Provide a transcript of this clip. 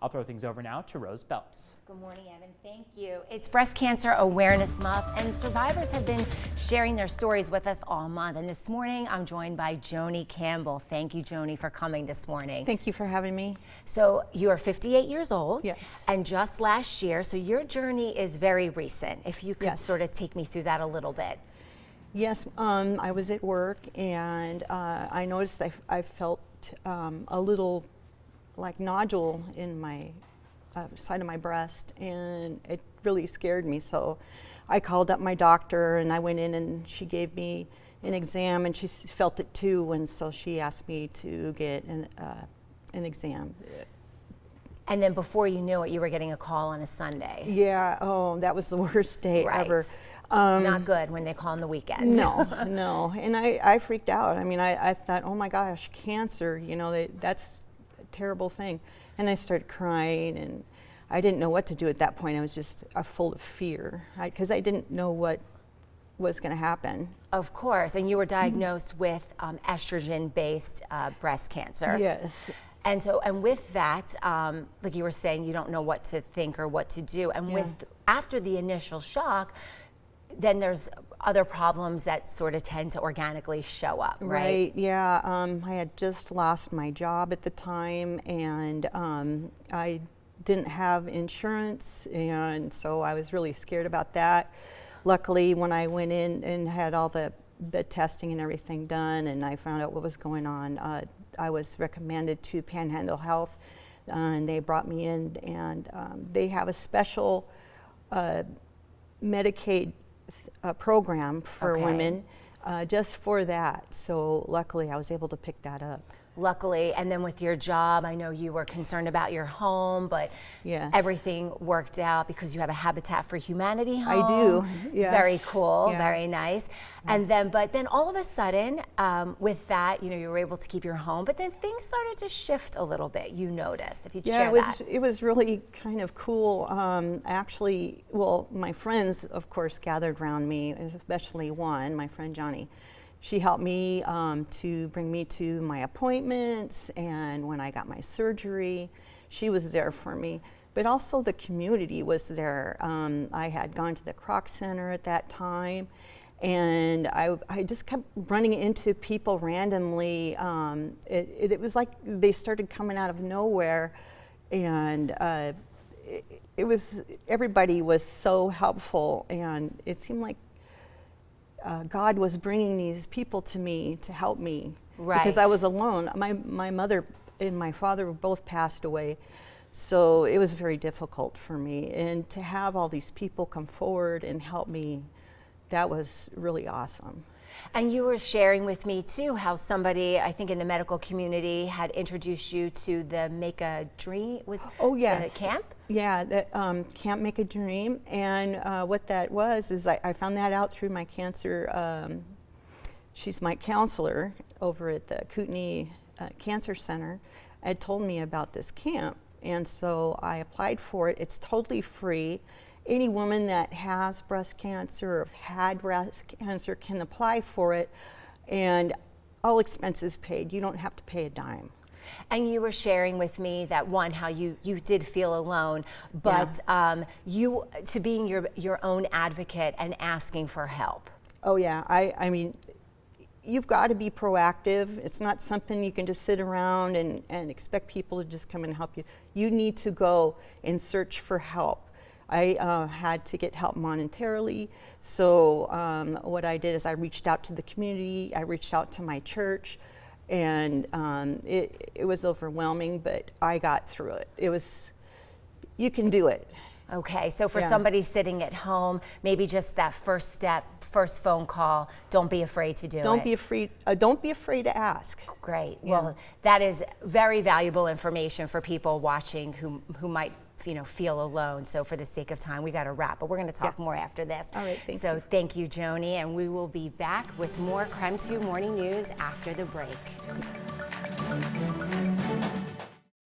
I'll throw things over now to Rose Beltz. Good morning, Evan. Thank you. It's Breast Cancer Awareness Month, and survivors have been sharing their stories with us all month. And this morning, I'm joined by Joni Campbell. Thank you, Joni, for coming this morning. Thank you for having me. So you are 58 years old. Yes. And just last year, so your journey is very recent. If you could sort of take me through that a little bit. Yes, I was at work, and I noticed I felt a little like nodule in my side of my breast, and it really scared me. So I called up my doctor, and I went in, and she gave me an exam, and she felt it too, and so she asked me to get an exam. And then before you knew it, you were getting a call on a Sunday. Yeah, oh, that was the worst day ever. Not good when they call on the weekends. No, no, and I freaked out. I mean, I thought, oh my gosh, cancer, you know, that's a terrible thing. And I started crying, and I didn't know what to do at that point. I was just full of fear, because I didn't know what was going to happen. Of course, and you were diagnosed with estrogen-based breast cancer. Yes. And so, and with that, like you were saying, you don't know what to think or what to do. And after the initial shock, then there's other problems that sort of tend to organically show up, right? Right, yeah. I had just lost my job at the time, and I didn't have insurance, and so I was really scared about that. Luckily, when I went in and had all the testing and everything done, and I found out what was going on, I was recommended to Panhandle Health, and they brought me in, and they have a special Medicaid program for women just for that. So luckily I was able to pick that up. Luckily, and then with your job, I know you were concerned about your home, but everything worked out because you have a Habitat for Humanity home. I do, yes. Very cool, very nice. And then, but then all of a sudden, with that, you know, you were able to keep your home, but then things started to shift a little bit, you noticed, if you'd share that. It was really kind of cool. Actually, well, my friends, of course, gathered around me, especially one, my friend Joni. She helped me to bring me to my appointments, and when I got my surgery, she was there for me. But also the community was there. I had gone to the Croc Center at that time, and I just kept running into people randomly. It was like they started coming out of nowhere, and everybody was so helpful, and it seemed like God was bringing these people to me to help me, because I was alone. My mother and my father both passed away, so it was very difficult for me. And to have all these people come forward and help me, that was really awesome. And you were sharing with me too how somebody, I think in the medical community, had introduced you to the Make a Dream, the camp? Yeah, the Camp Make a Dream. And what that was is I found that out through my cancer, she's my counselor over at the Kootenai Cancer Center, had told me about this camp. And so I applied for it. It's totally free. Any woman that has breast cancer or had breast cancer can apply for it, and all expenses paid. You don't have to pay a dime. And you were sharing with me that how you did feel alone, but you to being your own advocate and asking for help. Oh yeah, I mean, you've got to be proactive. It's not something you can just sit around and expect people to just come and help you. You need to go and search for help. I had to get help monetarily, so what I did is I reached out to the community, I reached out to my church, and it was overwhelming, but I got through it. You can do it. Okay, so for somebody sitting at home, maybe just that first step, first phone call, don't be afraid to do it. Don't be afraid to ask. Great. Yeah. Well, that is very valuable information for people watching who might feel alone. So for the sake of time, we got to wrap, but we're going to talk more after this. All right, thank you. So thank you, Joni, and we will be back with more Creme 2 Morning News after the break.